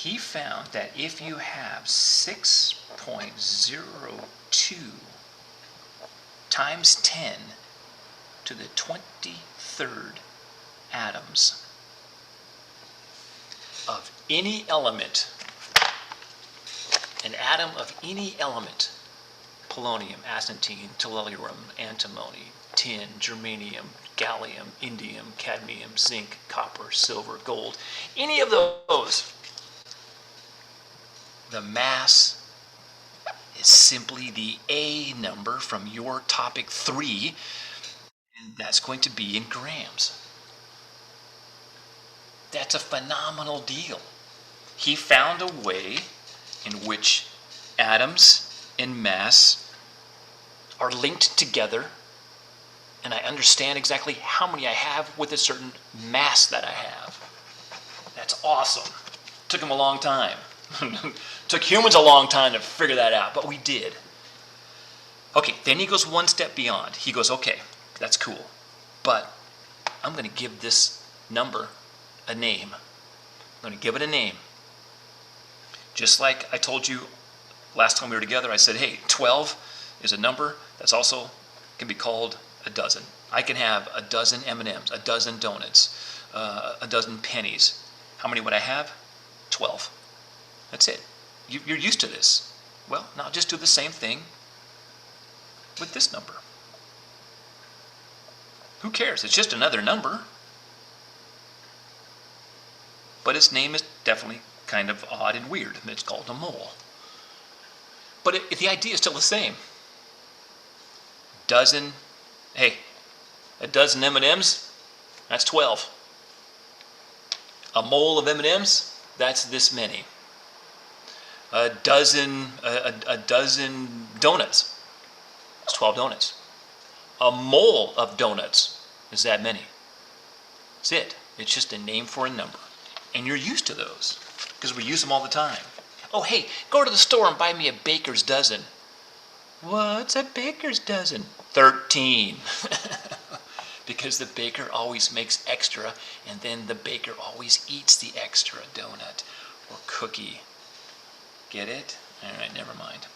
he found that if you have 6.02 times 10 to the 23rd atoms of any element, an atom of any element, polonium, astatine, tellurium, antimony, tin, germanium, gallium, indium, cadmium, zinc, copper, silver, gold, any of those, the mass is simply the A number from your topic 3, and that's going to be in grams. That's a phenomenal deal. He found a way in which atoms and mass are linked together, and I understand exactly how many I have with a certain mass that I have. That's awesome. Took him a long time. Took humans a long time to figure that out, but we did. Okay, then he goes one step beyond. He goes, okay, that's cool, but I'm going to give this number a name. I'm going to give it a name. Just like I told you last time we were together, I said, hey, 12 is a number that's also can be called a dozen. I can have a dozen M&Ms, a dozen donuts, a dozen pennies. How many would I have? 12. That's it. You're used to this. Well, now just do the same thing with this number. Who cares? It's just another number. But its name is definitely kind of odd and weird. It's called a mole. But the idea is still the same. Dozen, hey, a dozen M&Ms, that's 12. A mole of M&Ms, that's this many. A dozen donuts, it's 12 donuts. A mole of donuts is that many. That's it. It's just a name for a number. And you're used to those because we use them all the time. Oh, hey, go to the store and buy me a baker's dozen. What's a baker's dozen? 13. Because the baker always makes extra, and then the baker always eats the extra donut or cookie. Get it? All right, never mind.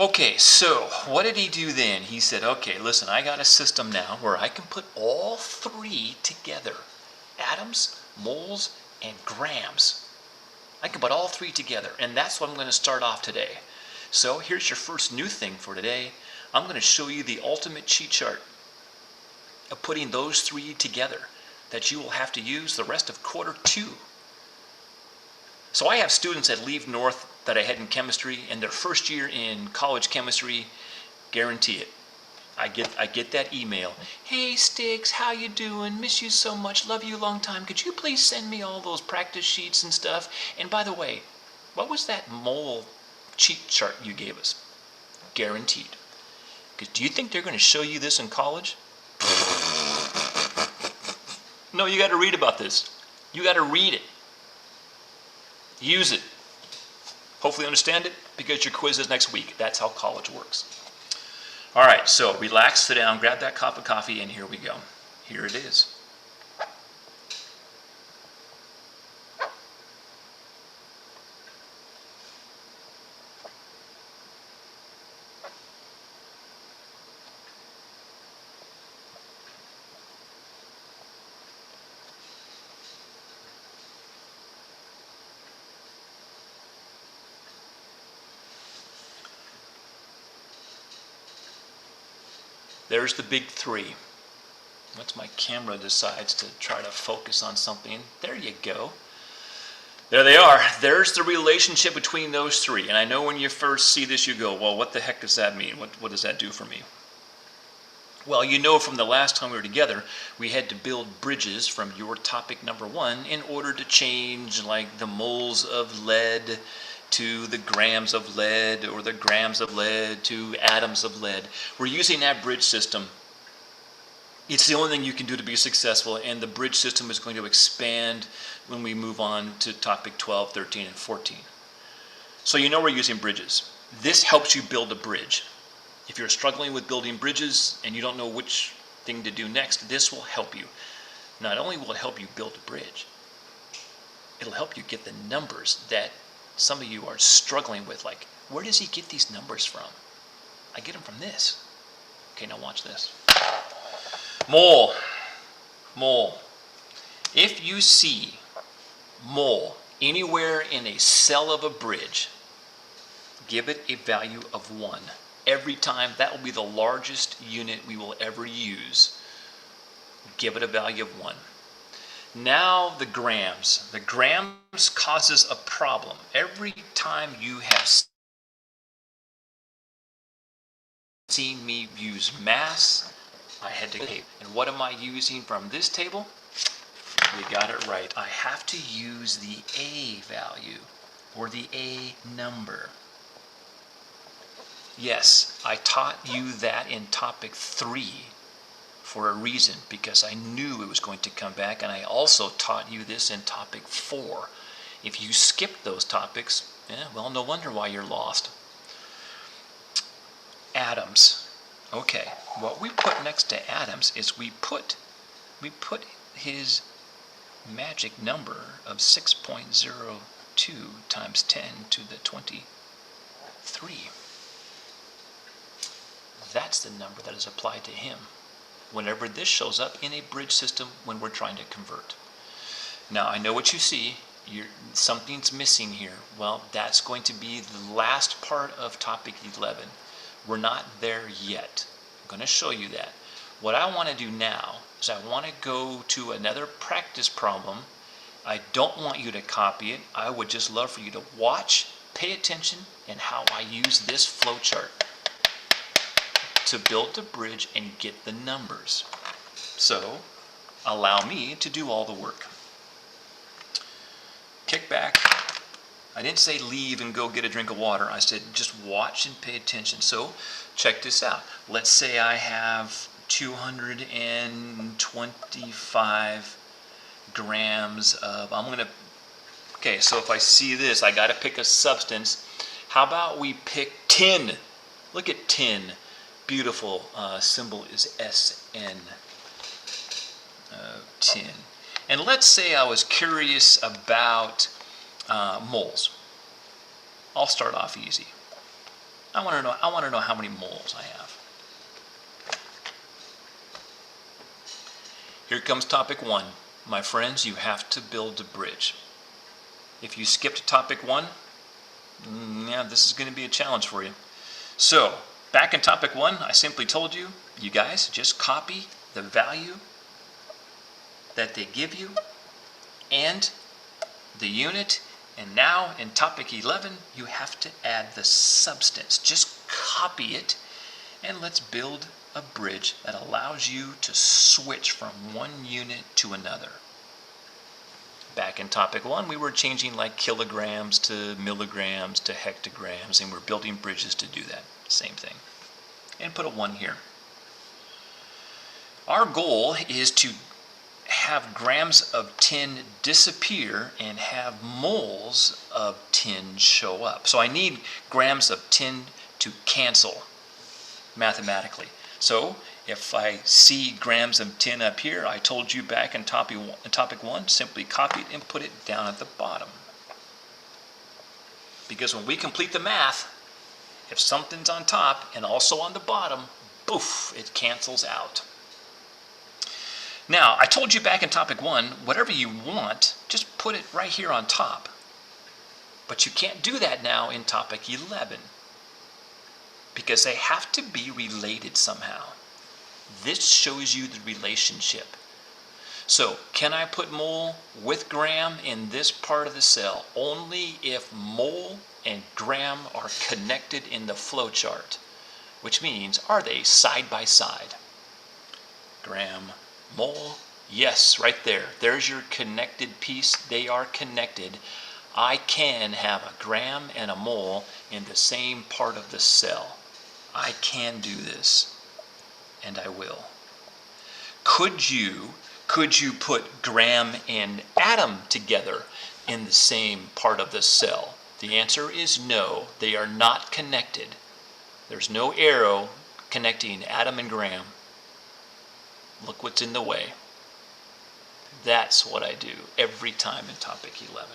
Okay, so what did he do then? He said, okay, listen, I got a system now where I can put all 3 together. Atoms, moles, and grams. I can put all 3 together, and that's what I'm going to start off today. So here's your first new thing for today. I'm going to show you the ultimate cheat chart of putting those 3 together that you will have to use the rest of quarter 2. So I have students that leave North that I had in chemistry, and their first year in college chemistry, guarantee it. I get that email. Hey Sticks, how you doing? Miss you so much. Love you a long time. Could you please send me all those practice sheets and stuff? And by the way, what was that mole cheat chart you gave us? Guaranteed. Because do you think they're going to show you this in college? No, you got to read about this. You got to read it. Use it. Hopefully understand it because your quiz is next week. That's how college works. All right, so relax, sit down, grab that cup of coffee, and here we go. Here it is. There's the big 3. Once my camera decides to try to focus on something, there you go. There they are. There's the relationship between those 3. And I know when you first see this, you go, well, what the heck does that mean? What does that do for me? Well, you know from the last time we were together, we had to build bridges from your topic number 1 in order to change like the moles of lead to the grams of lead, or the grams of lead to atoms of lead. We're using that bridge system. It's the only thing you can do to be successful, and the bridge system is going to expand when we move on to topic 12, 13, and 14. So you know we're using bridges. This helps you build a bridge. If you're struggling with building bridges and you don't know which thing to do next, this will help you. Not only will it help you build a bridge, it'll help you get the numbers that some of you are struggling with. Like, where does he get these numbers from? I get them from this. Okay, now watch this. Mole. Mole. If you see mole anywhere in a cell of a bridge, give it a value of 1. Every time, that will be the largest unit we will ever use. Give it a value of 1. Now the grams. The grams causes a problem. Every time you have seen me use mass, I had to, and what am I using from this table? You got it right. I have to use the A value, or the A number. Yes, I taught you that in topic 3 for a reason, because I knew it was going to come back, and I also taught you this in topic 4. If you skip those topics, well, no wonder why you're lost. Atoms. Okay, what we put next to atoms is we put his magic number of 6.02 times 10 to the 23. That's the number that is applied to him whenever this shows up in a bridge system when we're trying to convert. Now, I know what you see. Something's missing here. Well, that's going to be the last part of topic 11. We're not there yet. I'm going to show you that. What I want to do now is I want to go to another practice problem. I don't want you to copy it. I would just love for you to watch, pay attention, and how I use this flowchart to build the bridge and get the numbers. So, allow me to do all the work. Kick back. I didn't say leave and go get a drink of water. I said just watch and pay attention. So, check this out. Let's say I have 225 grams of, okay, so if I see this, I got to pick a substance. How about we pick tin? Look at tin. Beautiful symbol is SN, tin. And let's say I was curious about moles. I'll start off easy. I want to know how many moles I have. Here comes topic 1. My friends, you have to build a bridge. If you skip to topic 1, yeah, this is going to be a challenge for you. So, back in topic 1, I simply told you, you guys just copy the value that they give you and the unit, and now in topic 11, you have to add the substance. Just copy it, and let's build a bridge that allows you to switch from one unit to another. Back in topic 1, we were changing like kilograms to milligrams to hectograms, and we're building bridges to do that. Same thing. And put a 1 here. Our goal is to have grams of tin disappear and have moles of tin show up. So I need grams of tin to cancel mathematically. So if I see grams of tin up here, I told you back in topic 1, simply copy it and put it down at the bottom. Because when we complete the math, if something's on top and also on the bottom, poof, it cancels out. Now, I told you back in topic 1, whatever you want, just put it right here on top. But you can't do that now in topic 11, because they have to be related somehow. This shows you the relationship. So, can I put mole with gram in this part of the cell? Only if mole and gram are connected in the flowchart, which means, are they side by side? Gram, mole, yes, right there. There's your connected piece. They are connected. I can have a gram and a mole in the same part of the cell. I can do this, and I will. Could you put gram and atom together in the same part of the cell? The answer is no. They are not connected. There's no arrow connecting atom and gram. Look what's in the way. That's what I do every time in topic 11.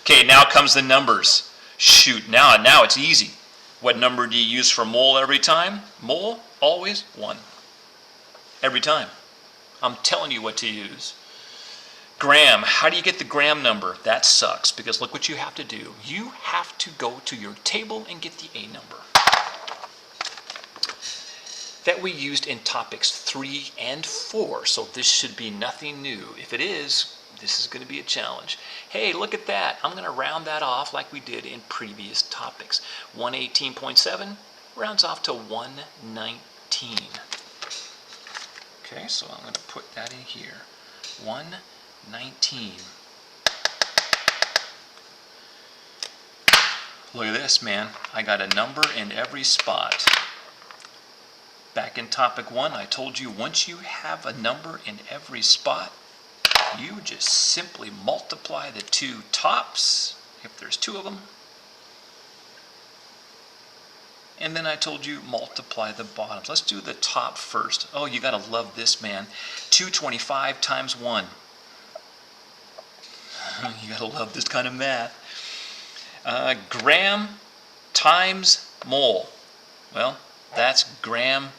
Okay, now comes the numbers. Shoot, now it's easy. What number do you use for mole every time? Mole, always 1. Every time. I'm telling you what to use. Gram, how do you get the gram number? That sucks, because look what you have to do. You have to go to your table and get the A number. That we used in topics 3 and 4, so this should be nothing new. If it is, this is going to be a challenge. Hey, look at that. I'm going to round that off like we did in previous topics. 118.7 rounds off to 119. Okay, so I'm going to put that in here. 119. Look at this, man. I got a number in every spot. Back in topic 1, I told you once you have a number in every spot, you just simply multiply the two tops, if there's 2 of them. And then I told you multiply the bottoms. Let's do the top first. Oh, you gotta love this, man. 225 times 1. You gotta love this kind of math. Gram times mole. Well, that's gram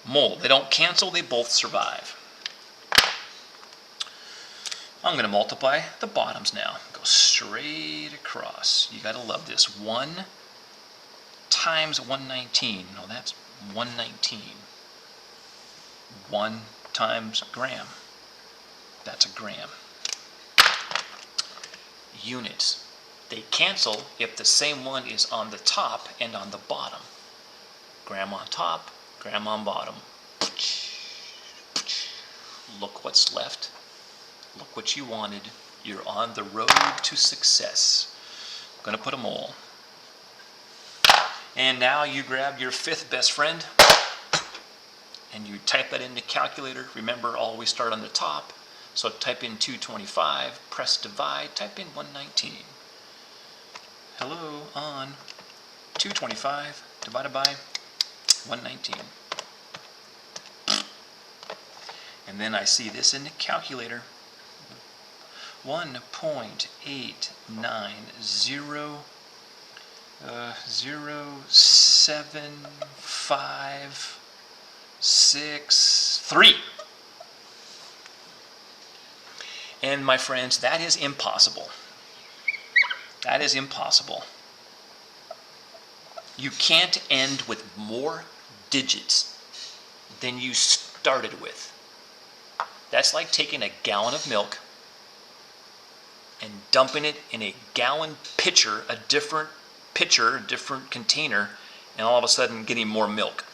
mole. They don't cancel, they both survive. I'm going to multiply the bottoms now. Go straight across. You got to love this. 1 times 119. No, that's 119. 1 times gram. That's a gram. Units. They cancel if the same one is on the top and on the bottom. Gram on top, gram on bottom. Look what's left. Look what you wanted. You're on the road to success. I'm going to put a mole. And now you grab your 5th best friend and you type that in the calculator. Remember, always start on the top. So type in 225, press divide, type in 119. Hello on 225 divided by 119. And then I see this in the calculator. 1.8907563. And my friends, that is impossible. That is impossible. You can't end with more digits than you started with. That's like taking a gallon of milk and dumping it in a gallon pitcher, a different container, and all of a sudden getting more milk.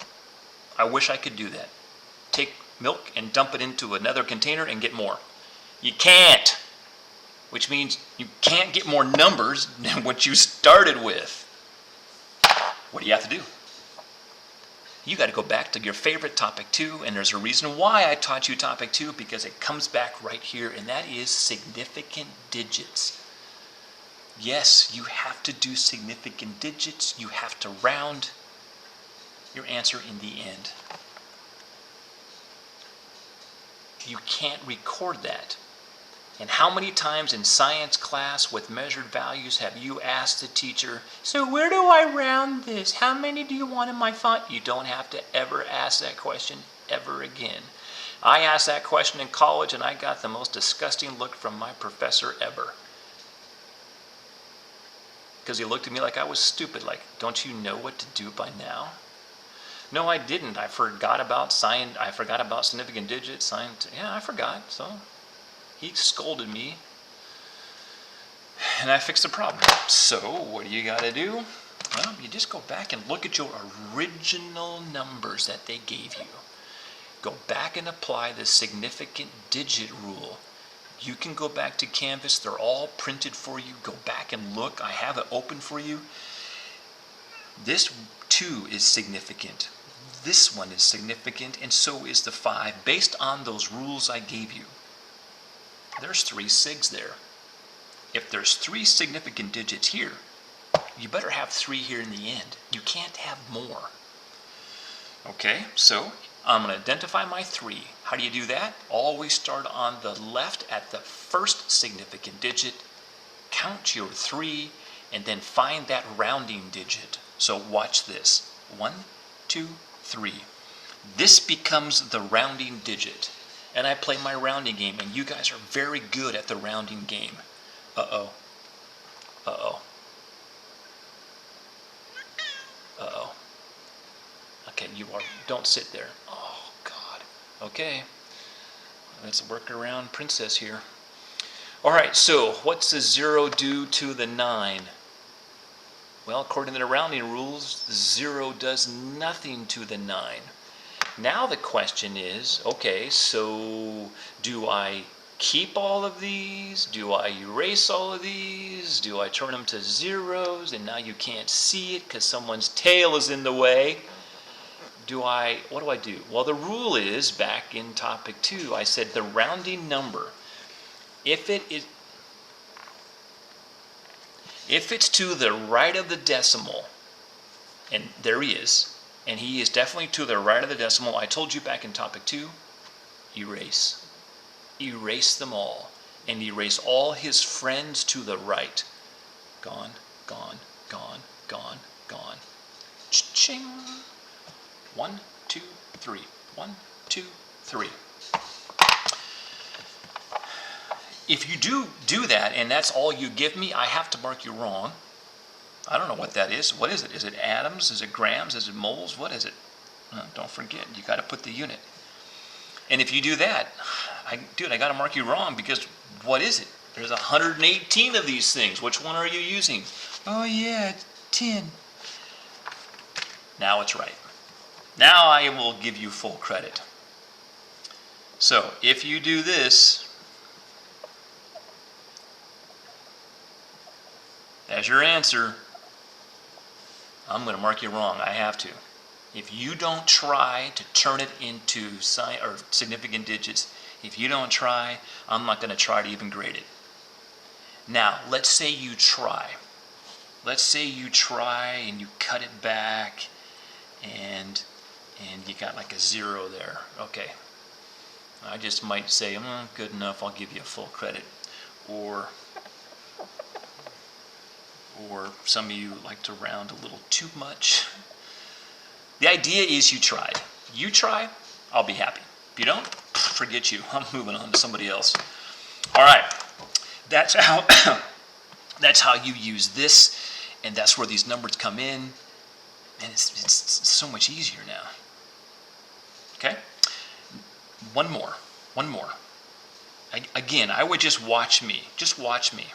I wish I could do that. Take milk and dump it into another container and get more. You can't, which means you can't get more numbers than what you started with. What do you have to do? You got to go back to your favorite topic 2, and there's a reason why I taught you topic 2, because it comes back right here, and that is significant digits. Yes, you have to do significant digits. You have to round your answer in the end. You can't record that. And how many times in science class with measured values have you asked the teacher, so where do I round this? How many do you want in my font? You don't have to ever ask that question ever again. I asked that question in college and I got the most disgusting look from my professor ever. Because he looked at me like I was stupid, like, don't you know what to do by now? No, I didn't. I forgot about significant digits. Yeah, I forgot, so... He scolded me, and I fixed the problem. So, what do you got to do? Well, you just go back and look at your original numbers that they gave you. Go back and apply the significant digit rule. You can go back to Canvas. They're all printed for you. Go back and look. I have it open for you. This 2 is significant. This one is significant, and so is the 5, based on those rules I gave you. There's 3 sigs there. If there's 3 significant digits here, you better have 3 here in the end. You can't have more. Okay, so I'm going to identify my 3. How How do you do that? Always start on the left at the first significant digit, count your 3, and then find that rounding digit. So watch this. 1, 2, 3. This becomes the rounding digit. And I play my rounding game, and you guys are very good at the rounding game. Uh-oh. Uh-oh. Uh-oh. Okay, don't sit there. Oh, God. Okay. Let's work around Princess here. All right, so what's the 0 do to the 9? Well, according to the rounding rules, 0 does nothing to the 9. Now the question is, okay, so do I keep all of these? Do I erase all of these? Do I turn them to zeros and now you can't see it because someone's tail is in the way? What do I do? Well, the rule is, back in topic 2, I said the rounding number, if it's to the right of the decimal, and there he is, and he is definitely to the right of the decimal, I told you back in topic 2, erase. Erase them all, and erase all his friends to the right. Gone, gone, gone, gone, gone. Ching. 1, 2, 3. 1, 2, 3. If you do that, and that's all you give me, I have to mark you wrong. I don't know what that is. What is it? Is it atoms? Is it grams? Is it moles? What is it? Don't forget, you got to put the unit. And if you do that, I got to mark you wrong, because what is it? There's 118 of these things. Which one are you using? Oh yeah, 10. Now it's right. Now I will give you full credit. So if you do this as your answer, I'm going to mark you wrong. I have to. If you don't try to turn it into significant digits, if you don't try, I'm not going to try to even grade it. Now, let's say you try. Let's say you try and you cut it back and you got like a 0 there. Okay. I just might say, good enough, I'll give you full credit. Or some of you like to round a little too much. The idea is you tried. You try, I'll be happy. If you don't, forget you. I'm moving on to somebody else. All right. That's how you use this, and that's where these numbers come in, and it's so much easier now. Okay? One more. Again, I would just watch me. Just watch me.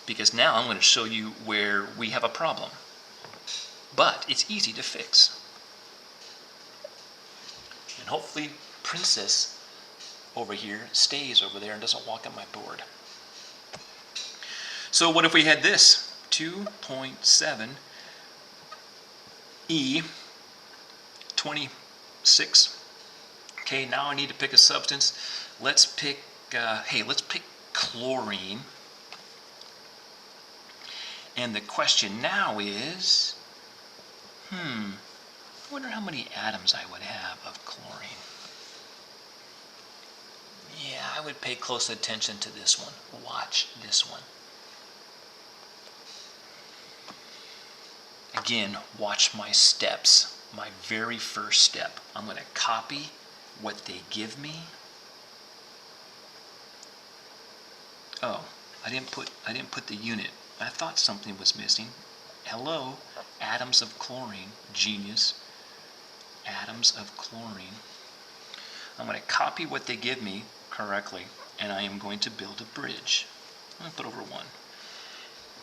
Because now I'm going to show you where we have a problem. But it's easy to fix. And hopefully Princess over here stays over there and doesn't walk on my board. So what if we had this? 2.7 E 26. Okay, now I need to pick a substance. Let's pick chlorine. And the question now is, I wonder how many atoms I would have of chlorine. Yeah, I would pay close attention to this one. Watch this one. Again, watch my steps. My very first step. I'm going to copy what they give me. Oh, I didn't put the unit. I thought something was missing. Hello, atoms of chlorine, genius. Atoms of chlorine. I'm going to copy what they give me correctly, and I am going to build a bridge. I'm going to put over 1.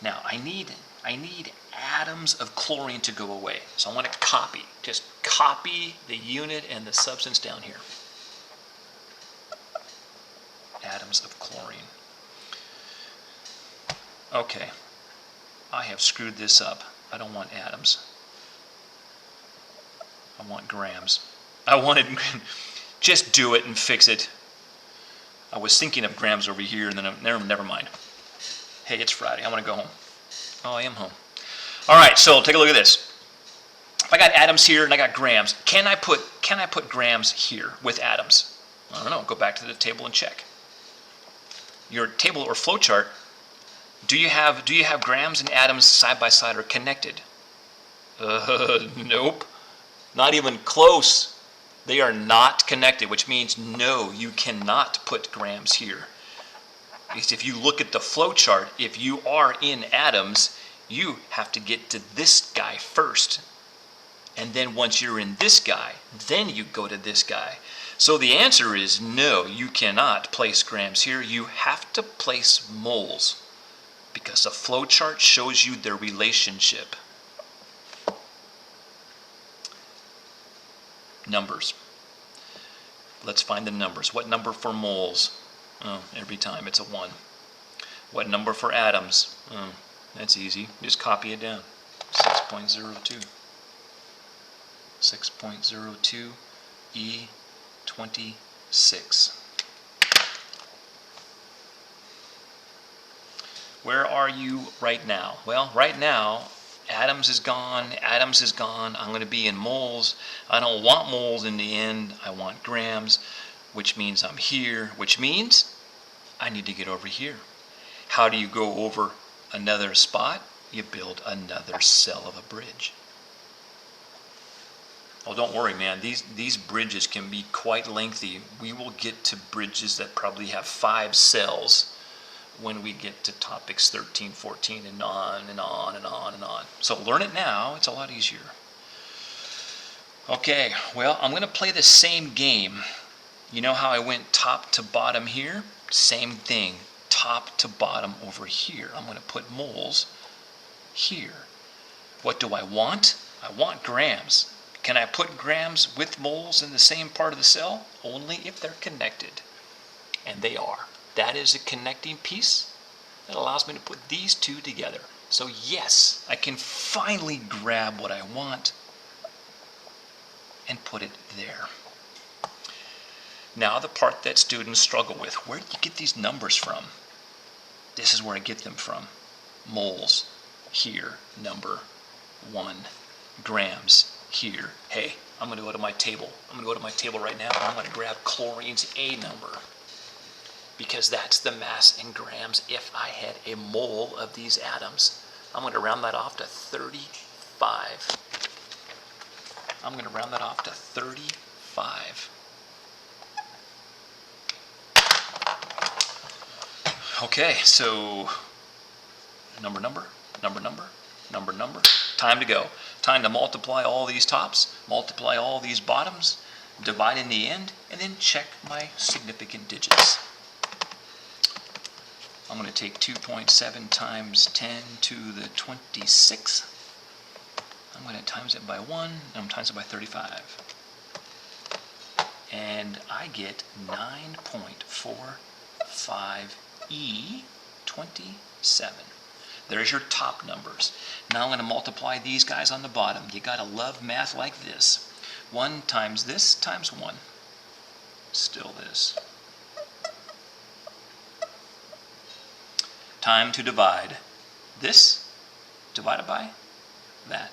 Now, I need atoms of chlorine to go away. So I want to copy. Just copy the unit and the substance down here. Atoms of chlorine. Okay. I have screwed this up. I don't want atoms. I want grams. Just do it and fix it. I was thinking of grams over here, and then never mind. Hey, it's Friday. I want to go home. Oh, I am home. All right, so take a look at this. If I got atoms here and I got grams, can I put grams here with atoms? I don't know. Go back to the table and check. Your table or flow chart, do you have grams and atoms side by side or connected? Nope. Not even close. They are not connected, which means no, you cannot put grams here. Because if you look at the flow chart, if you are in atoms, you have to get to this guy first. And then once you're in this guy, then you go to this guy. So the answer is no, you cannot place grams here. You have to place moles because the flow chart shows you their relationship. Numbers. Let's find the numbers. What number for moles? Oh, every time it's a 1. What number for atoms? Oh, that's easy. Just copy it down. 6.02. 6.02 E26. Where are you right now? Well, right now, atoms is gone. Atoms is gone. I'm going to be in moles. I don't want moles in the end. I want grams, which means I'm here, which means I need to get over here. How do you go over another spot? You build another cell of a bridge. Oh, don't worry, man. These bridges can be quite lengthy. We will get to bridges that probably have 5 cells when we get to topics 13, 14, and on and on and on and on. So learn it now. It's a lot easier. Okay, well, I'm going to play the same game. You know how I went top to bottom here? Same thing, top to bottom over here. I'm going to put moles here. What do I want? I want grams. Can I put grams with moles in the same part of the cell? Only if they're connected. And they are. That is a connecting piece that allows me to put these two together. So yes, I can finally grab what I want and put it there. Now the part that students struggle with. Where do you get these numbers from? This is where I get them from. Moles here, number 1. Grams here. Hey, I'm going to go to my table. I'm going to go to my table right now and I'm going to grab chlorine's A number, because that's the mass in grams if I had a mole of these atoms. I'm going to round that off to 35. I'm going to round that off to 35. Okay, so number. Time to go. Time to multiply all these tops, multiply all these bottoms, divide in the end, and then check my significant digits. I'm going to take 2.7 times 10 to the 26th. I'm going to times it by 1, and I'm times it by 35. And I get 9.45 E27. There's your top numbers. Now I'm going to multiply these guys on the bottom. You got to love math like this. 1 times this times 1. Still this. Time to divide. This divided by that.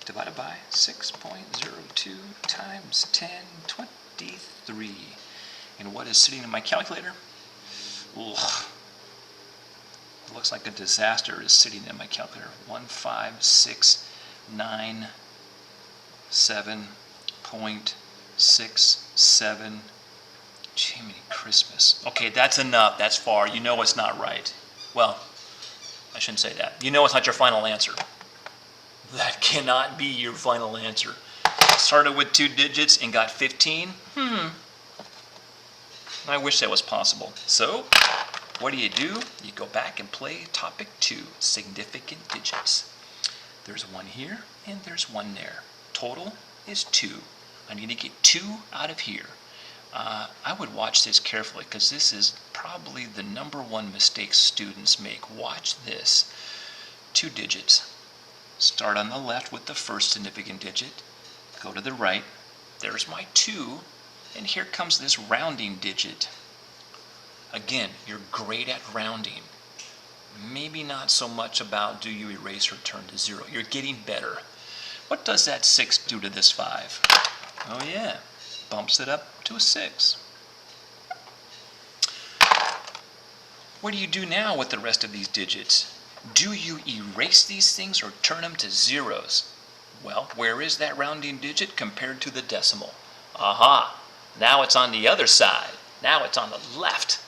Divided by 6.02 times 1023. And what is sitting in my calculator? Ugh. Looks like a disaster is sitting in my calculator. 15697.67. Jiminy Christmas. Okay, that's enough. That's far. You know it's not right. Well, I shouldn't say that. You know it's not your final answer. That cannot be your final answer. Started with 2 digits and got 15. I wish that was possible. So, what do? You go back and play topic 2, significant digits. There's 1 here and there's 1 there. Total is 2. I need to get 2 out of here. I would watch this carefully because this is probably the #1 mistake students make. Watch this. 2 digits. Start on the left with the first significant digit. Go to the right. There's my 2. And here comes this rounding digit. Again, you're great at rounding. Maybe not so much about do you erase or turn to 0. You're getting better. What does that 6 do to this 5? Oh yeah, bumps it up to a 6. What do you do now with the rest of these digits? Do you erase these things or turn them to zeros? Well, where is that rounding digit compared to the decimal? Aha! Now it's on the other side. Now it's on the left.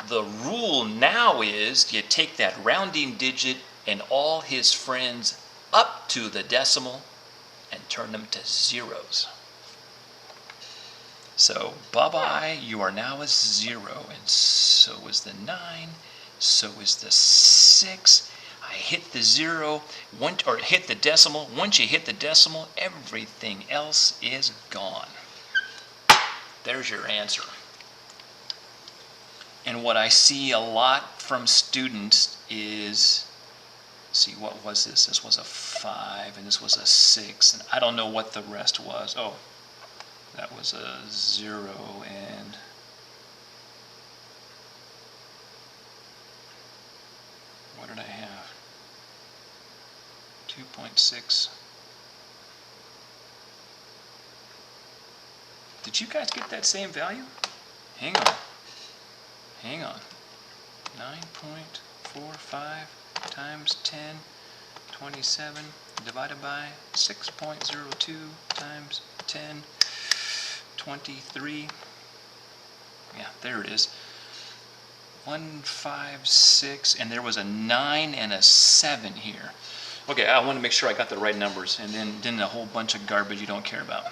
The rule now is you take that rounding digit and all his friends up to the decimal and turn them to zeros. So, bye-bye, you are now a 0, and so is the 9, so is the 6. I hit the 0, or hit the decimal. Once you hit the decimal, everything else is gone. There's your answer. And what I see a lot from students is, see, what was this? This was a 5, and this was a 6, and I don't know what the rest was. Oh, that was a 0, and what did I have? 2.6. Did you guys get that same value? Hang on. Hang on. 9.45 times 10, 27, divided by 6.02 times 10, 23. Yeah, there it is. 156, and there was a 9 and a 7 here. Okay, I want to make sure I got the right numbers, and then a whole bunch of garbage you don't care about.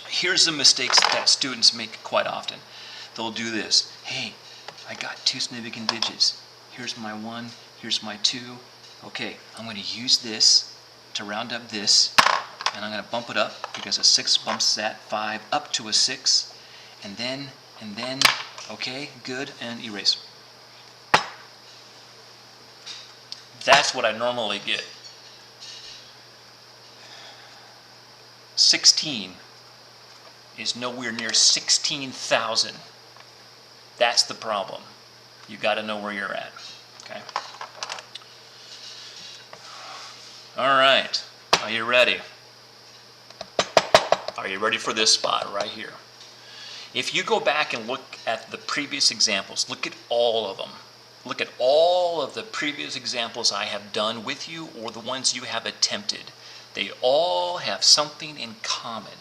Here's the mistakes that students make quite often. They'll do this. Hey, I got 2 significant digits. Here's my 1, here's my 2. Okay, I'm going to use this to round up this, and I'm going to bump it up because a 6 bumps that 5 up to a 6, and then, okay, good, and erase. That's what I normally get. 16 is nowhere near 16,000. That's the problem. You got to know where you're at. Okay. All right. Are you ready? Are you ready for this spot right here? If you go back and look at the previous examples, look at all of them. Look at all of the previous examples I have done with you or the ones you have attempted. They all have something in common.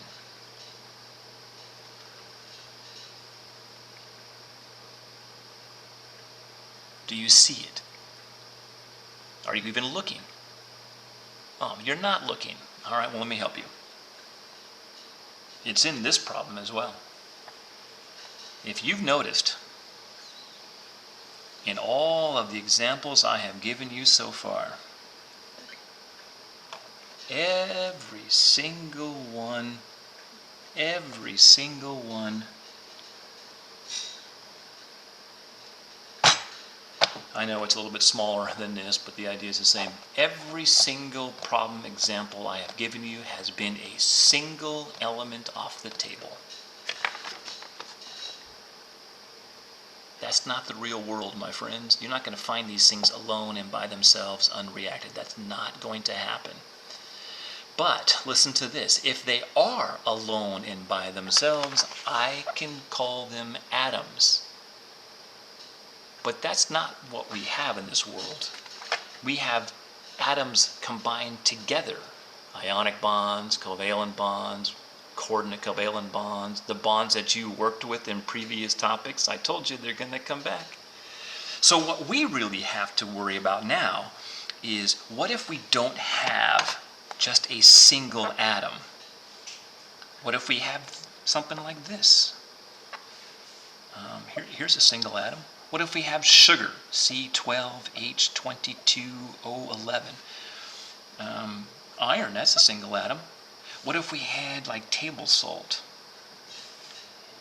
Do you see it? Are you even looking? Oh, you're not looking. All right, well, let me help you. It's in this problem as well. If you've noticed, in all of the examples I have given you so far, every single one, I know it's a little bit smaller than this, but the idea is the same. Every single problem example I have given you has been a single element off the table. That's not the real world, my friends. You're not going to find these things alone and by themselves unreacted. That's not going to happen. But listen to this. If they are alone and by themselves, I can call them atoms. But that's not what we have in this world. We have atoms combined together. Ionic bonds, covalent bonds, coordinate covalent bonds, the bonds that you worked with in previous topics. I told you they're going to come back. So what we really have to worry about now is, what if we don't have just a single atom? What if we have something like this? Here's a single atom. What if we have sugar, C12H22O11? Iron, that's a single atom. What if we had like table salt?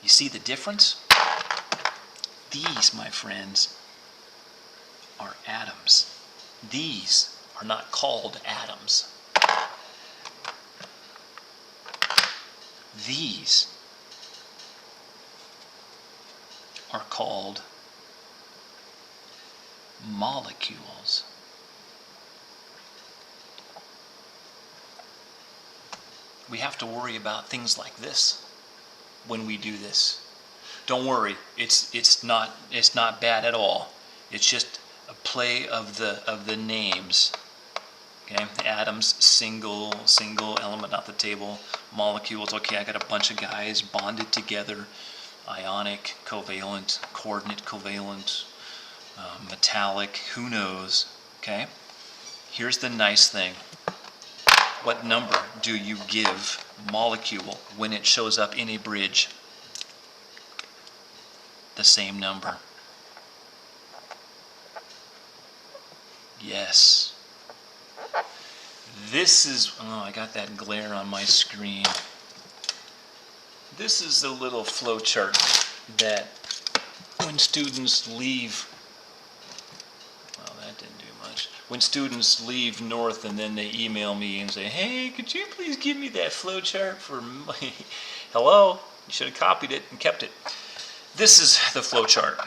You see the difference? These, my friends, are atoms. These are not called atoms. These are called molecules. we have to worry about things like this when we do this. Don't worry, it's not bad at all. It's just a play of the names. Okay, atoms, single element, not the table. Molecules, okay, I got a bunch of guys bonded together. Ionic, covalent, coordinate covalent, metallic, who knows, okay? Here's the nice thing. What number do you give molecule when it shows up in a bridge? The same number. Yes. This is, oh, I got that glare on my screen. This is the little flow chart that when students leave, well, that didn't do much. When students leave North and then they email me and say, hey, could you please give me that flow chart for my, hello, you should have copied it and kept it. This is the flow chart.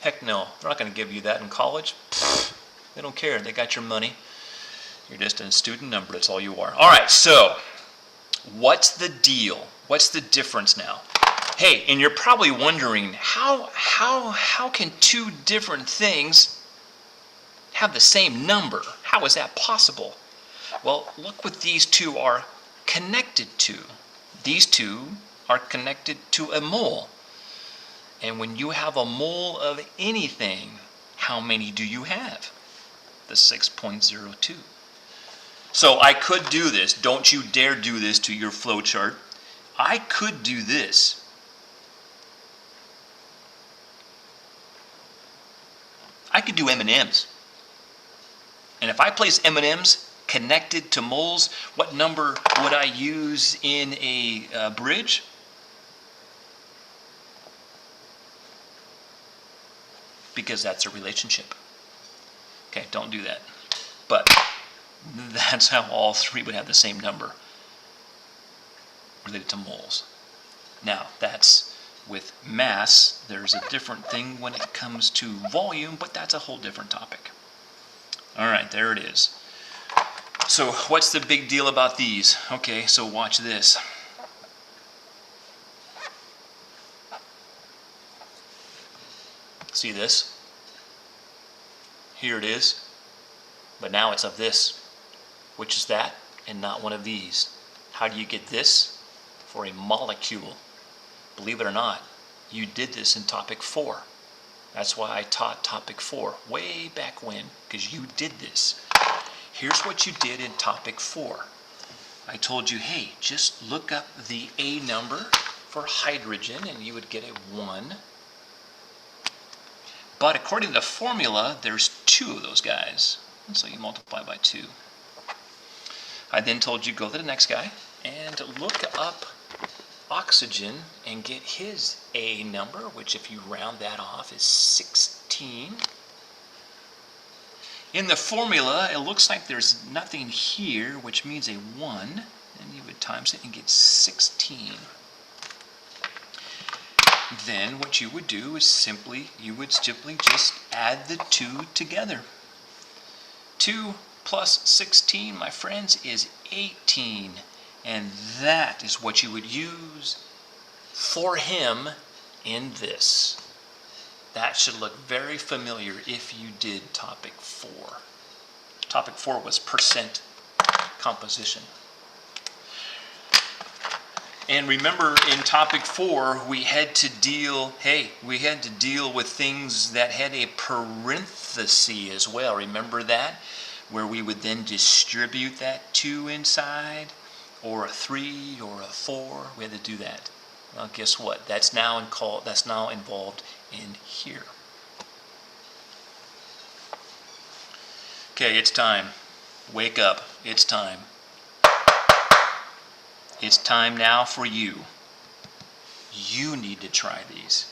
Heck no, they're not going to give you that in college. They don't care, they got your money. You're just a student number, that's all you are. All right, so what's the deal? What's the difference now? Hey, and you're probably wondering, how can two different things have the same number? How is that possible? Well, look what these two are connected to. These two are connected to a mole. And when you have a mole of anything, how many do you have? The 6.02. So I could do this. Don't you dare do this to your flow chart. I could do this. I could do M&Ms. And if I place M&Ms connected to moles, what number would I use in a bridge? Because that's a relationship. Okay, don't do that. But that's how all three would have the same number related to moles. Now, that's with mass. There's a different thing when it comes to volume, but that's a whole different topic. All right, there it is. So what's the big deal about these? Okay, so watch this. See this? Here it is. But now it's of this. Which is that and not one of these? How do you get this? For a molecule. Believe it or not, you did this in topic 4. That's why I taught topic 4 way back when, because you did this. Here's what you did in topic 4. I told you, hey, just look up the A number for hydrogen and you would get a 1. But according to the formula, there's 2 of those guys. And so you multiply by 2. I then told you go to the next guy and look up oxygen and get his A number, which if you round that off is 16. In the formula, it looks like there's nothing here, which means a 1. And you would times it and get 16. Then what you would do is you would simply just add the 2 together. 2 plus 16, my friends, is 18. And that is what you would use for him in this. That should look very familiar if you did topic 4. Topic 4 was percent composition. And remember, in topic 4, we had to deal with things that had a parenthesis as well. Remember that? Where we would then distribute that 2 inside, or a 3, or a 4. We had to do that. Well, guess what? That's now involved in here. Okay, it's time. Wake up. It's time. It's time now for you. You need to try these.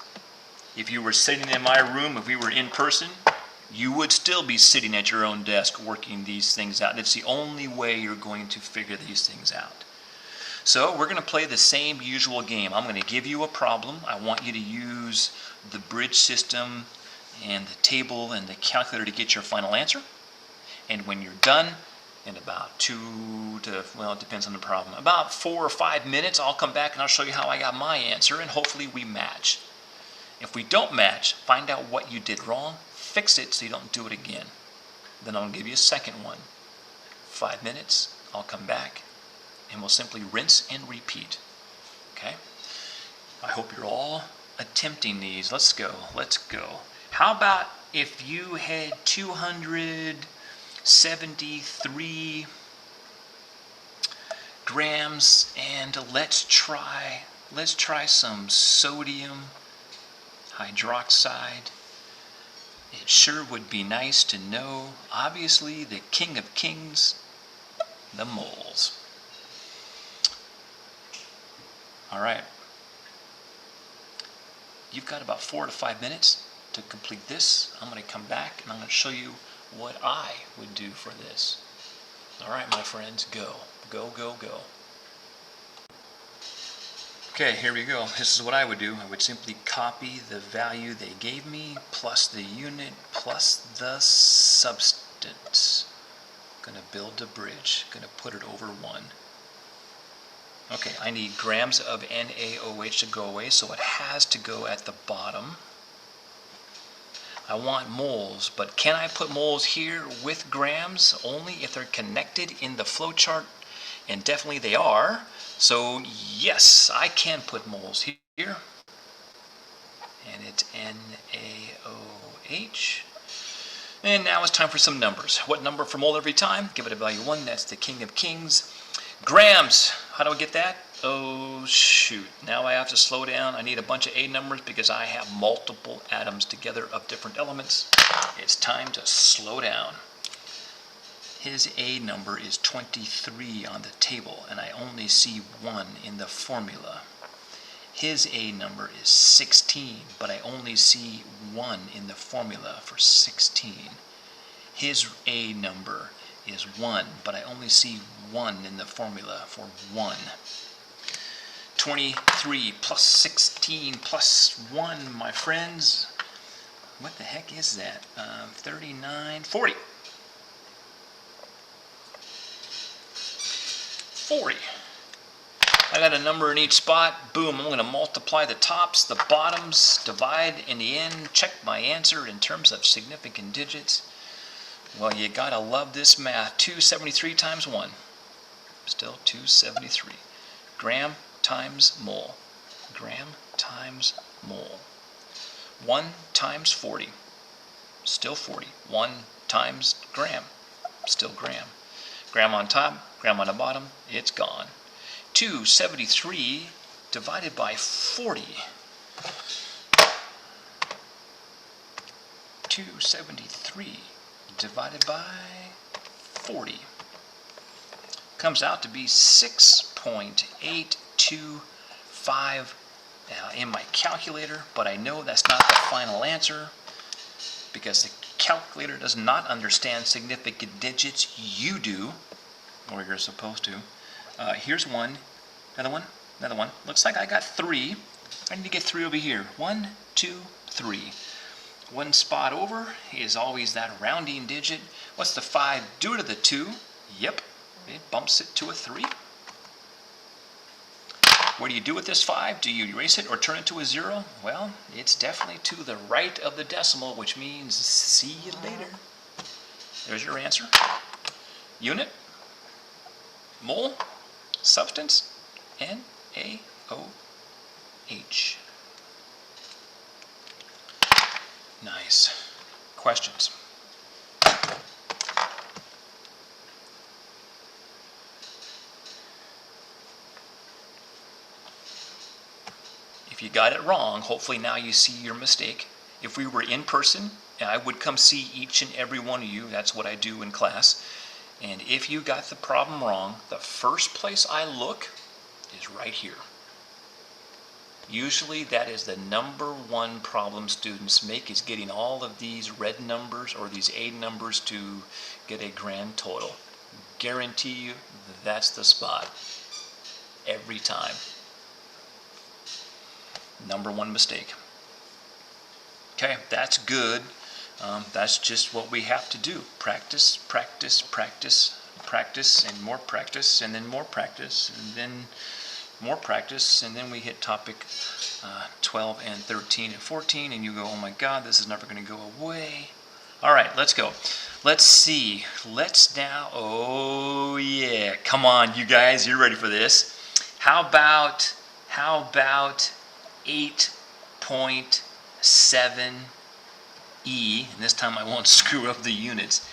If you were sitting in my room, if we were in person, you would still be sitting at your own desk working these things out. It's the only way you're going to figure these things out. So we're going to play the same usual game. I'm going to give you a problem. I want you to use the bridge system and the table and the calculator to get your final answer. And when you're done, in about 2 to, well, it depends on the problem, about 4 or 5 minutes. I'll come back and I'll show you how I got my answer, and hopefully we match. If we don't match, find out what you did wrong, fix it so you don't do it again. Then I'll give you a second one. 5 minutes, I'll come back, and we'll simply rinse and repeat. Okay? I hope you're all attempting these. Let's go. How about if you had 273 grams, and let's try some sodium hydroxide. It sure would be nice to know, obviously, the king of kings, the moles. All right. You've got about 4 to 5 minutes to complete this. I'm going to come back and I'm going to show you what I would do for this. All right, my friends, go. Okay, here we go. This is what I would do. I would simply copy the value they gave me plus the unit plus the substance. Going to build a bridge. Going to put it over 1. Okay, I need grams of NaOH to go away, so it has to go at the bottom. I want moles, but can I put moles here with grams? Only if they're connected in the flowchart, and definitely they are. So yes, I can put moles here. And it's NaOH. And now it's time for some numbers. What number for mole every time? Give it a value 1, that's the king of kings. Grams, how do I get that? Oh shoot, now I have to slow down. I need a bunch of A numbers because I have multiple atoms together of different elements. It's time to slow down. His A number is 23 on the table, and I only see 1 in the formula. His A number is 16, but I only see 1 in the formula for 16. His A number is 1, but I only see 1 in the formula for 1. 23 plus 16 plus 1, my friends. What the heck is that? 39, 40. 40. I got a number in each spot. Boom, I'm going to multiply the tops, the bottoms, divide in the end, check my answer in terms of significant digits. Well, you got to love this math. 273 times 1. Still 273. Gram times mole. Gram times mole. 1 times 40. Still 40. 1 times gram. Still gram. Gram on top, gram on the bottom, it's gone. 273 divided by 40. 273 divided by 40 comes out to be 6.825 in my calculator, but I know that's not the final answer because the calculator does not understand significant digits. You do, or you're supposed to. Here's one, another one. Looks like I got 3. I need to get 3 over here. 1, 2, 3. 1 spot over is always that rounding digit. What's the 5 do to the 2? Yep, it bumps it to a 3. What do you do with this 5? Do you erase it or turn it to a 0? Well, it's definitely to the right of the decimal, which means see you later. There's your answer. Unit, mole, substance, NaOH. Nice. Questions? If you got it wrong, hopefully now you see your mistake. If we were in person, I would come see each and every one of you. That's what I do in class. And if you got the problem wrong, the first place I look is right here. Usually that is the #1 problem students make, is getting all of these red numbers or these A numbers to get a grand total. Guarantee you that's the spot every time. #1 mistake. Okay, that's good. That's just what we have to do. Practice, practice, practice, practice and more practice and then more practice and then more practice, and then we hit topic 12 and 13 and 14, and you go, oh my God, this is never going to go away. All right, let's go. Let's see. Let's now, oh yeah, come on, you guys, you're ready for this. How about 8.7e, and this time I won't screw up the units,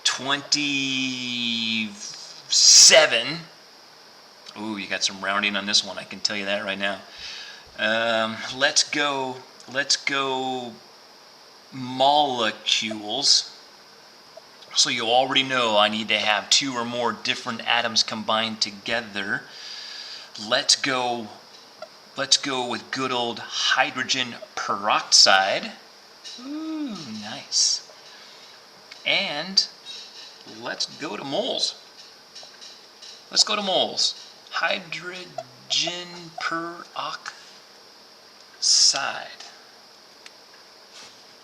27. Ooh, you got some rounding on this one, I can tell you that right now. Let's go molecules. So you already know I need to have 2 or more different atoms combined together. Let's go with good old hydrogen peroxide. Ooh, nice. And let's go to moles. Let's go to moles. Hydrogen peroxide.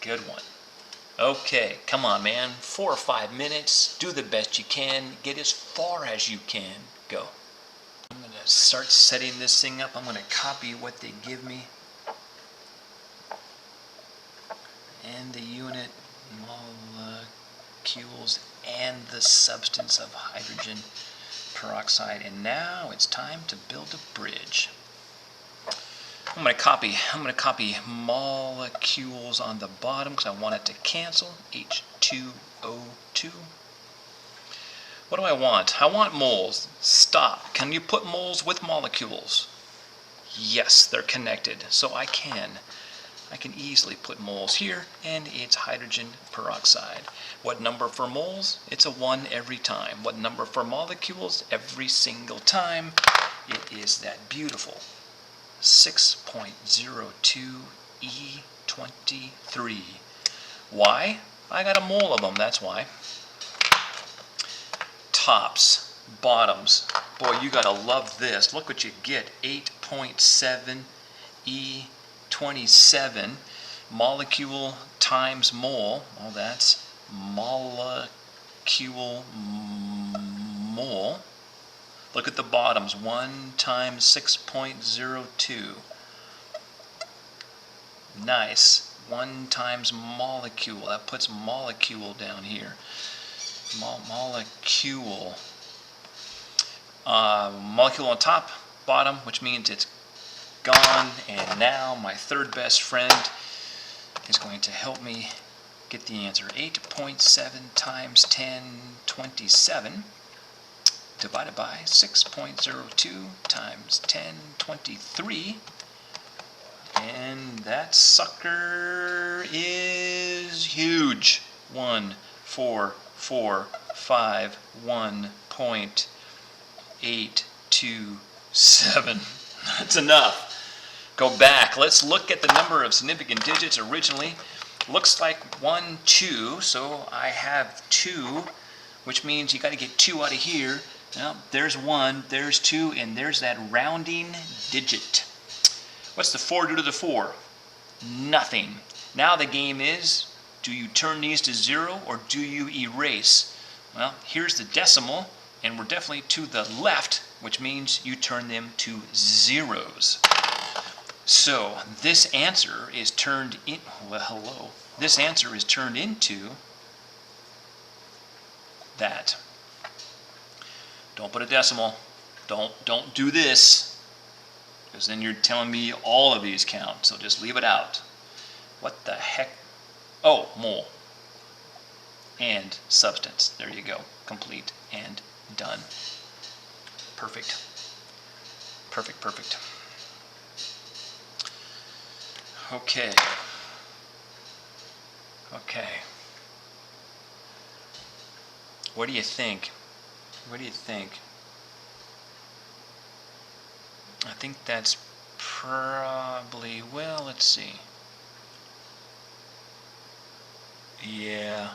Good one. Okay, come on, man. 4 or 5 minutes. Do the best you can. Get as far as you can. Go. I'm going to start setting this thing up. I'm going to copy what they give me. And the unit, molecules, and the substance of hydrogen peroxide. And now it's time to build a bridge. I'm going to copy molecules on the bottom because I want it to cancel. H2O2. What do I want? I want moles. Stop. Can you put moles with molecules? Yes, they're connected. So I can easily put moles here, and it's hydrogen peroxide. What number for moles? It's a 1 every time. What number for molecules? Every single time. It is that beautiful 6.02 E23. Why? I got a mole of them, that's why. Tops, bottoms. Boy, you gotta love this. Look what you get. 8.7 E27. Molecule times mole. Well, that's molecule mole. Look at the bottoms. 1 times 6.02. Nice. 1 times molecule. That puts molecule down here. Molecule. Molecule on top, bottom, which means it's gone. And now my third best friend is going to help me get the answer. 8.7 times 1027 divided by 6.02 times 1023. And that sucker is huge. 1,451.827. That's enough. Go back. Let's look at the number of significant digits originally. Looks like 1, 2, so I have 2, which means you got to get 2 out of here. Well, there's 1, there's 2, and there's that rounding digit. What's the 4 do to the 4? Nothing. Now the game is, do you turn these to 0 or do you erase? Well, here's the decimal, and we're definitely to the left, which means you turn them to zeros. So this answer is turned in, well, hello. This answer is turned into that. Don't put a decimal. Don't do this, because then you're telling me all of these count. So just leave it out. What the heck? Oh, mole. And substance. There you go. Complete and done. Perfect. Perfect, perfect. Okay. Okay. What do you think? What do you think? I think that's probably, well, let's see. Yeah.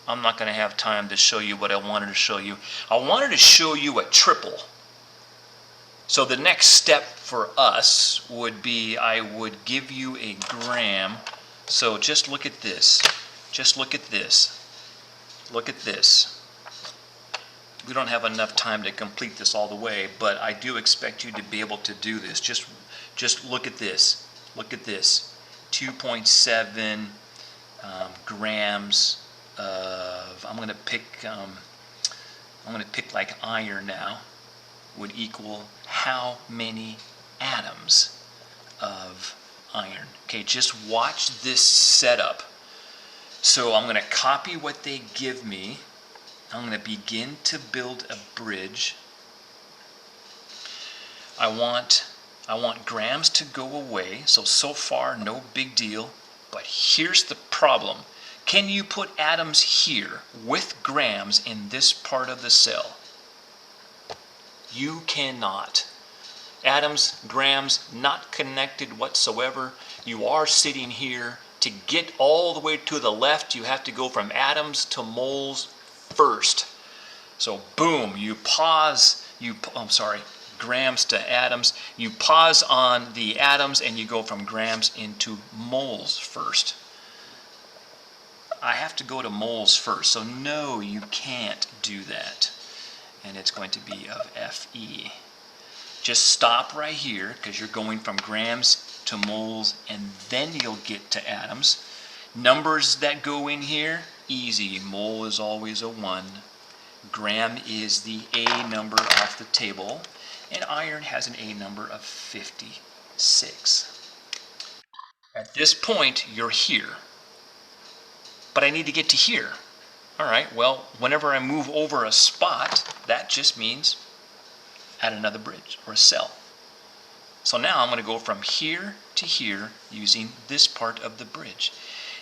I'm not going to have time to show you what I wanted to show you. I wanted to show you a triple. So the next step for us would be I would give you a gram. So just look at this. Just look at this. Look at this. we don't have enough time to complete this all the way, but I do expect you to be able to do this. Just look at this. Look at this. 2.7 grams of, I'm going to pick like iron now, would equal how many atoms of iron. Okay, just watch this setup. So I'm going to copy what they give me. I'm going to begin to build a bridge. I want grams to go away. So far, no big deal. But here's the problem. Can you put atoms here with grams in this part of the cell? You cannot. Atoms, grams, not connected whatsoever. You are sitting here. To get all the way to the left, you have to go from atoms to moles first. So boom, you pause, grams to atoms. You pause on the atoms and you go from grams into moles first. I have to go to moles first, so no, you can't do that. And it's going to be of Fe. Just stop right here because you're going from grams to moles and then you'll get to atoms. Numbers that go in here, easy. Mole is always a 1. Gram is the A number off the table. And iron has an A number of 56. At this point, you're here. But I need to get to here. All right, well, whenever I move over a spot, that just means add another bridge or a cell. So now I'm going to go from here to here using this part of the bridge.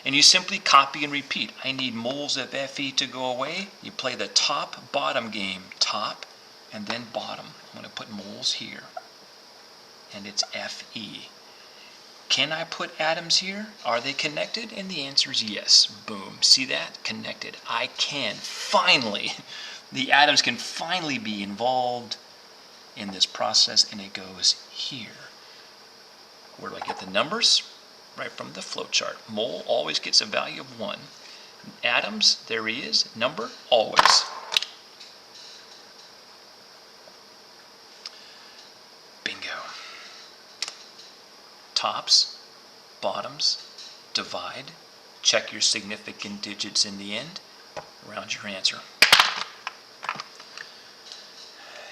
And you simply copy and repeat. I need moles of Fe to go away. You play the top-bottom game. Top and then bottom. I'm going to put moles here. And it's Fe. Can I put atoms here? Are they connected? And the answer is yes. Boom. See that? Connected. I can finally, the atoms can finally be involved in this process, and it goes here. Where do I get the numbers? Right from the flowchart. Mole always gets a value of 1. Atoms, there he is. Number, always. Bingo. Tops, bottoms, divide. Check your significant digits in the end. Round your answer.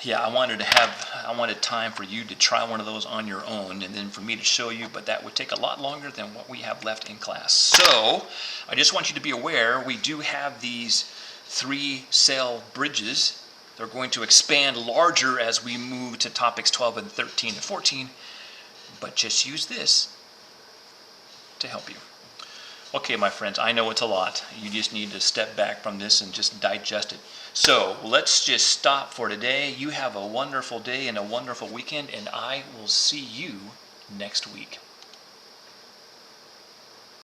Yeah, I wanted time for you to try one of those on your own and then for me to show you, but that would take a lot longer than what we have left in class. So, I just want you to be aware, we do have these 3-cell bridges. They're going to expand larger as we move to topics 12 and 13 and 14, but just use this to help you. Okay, my friends, I know it's a lot. You just need to step back from this and just digest it. So let's just stop for today. You have a wonderful day and a wonderful weekend, and I will see you next week.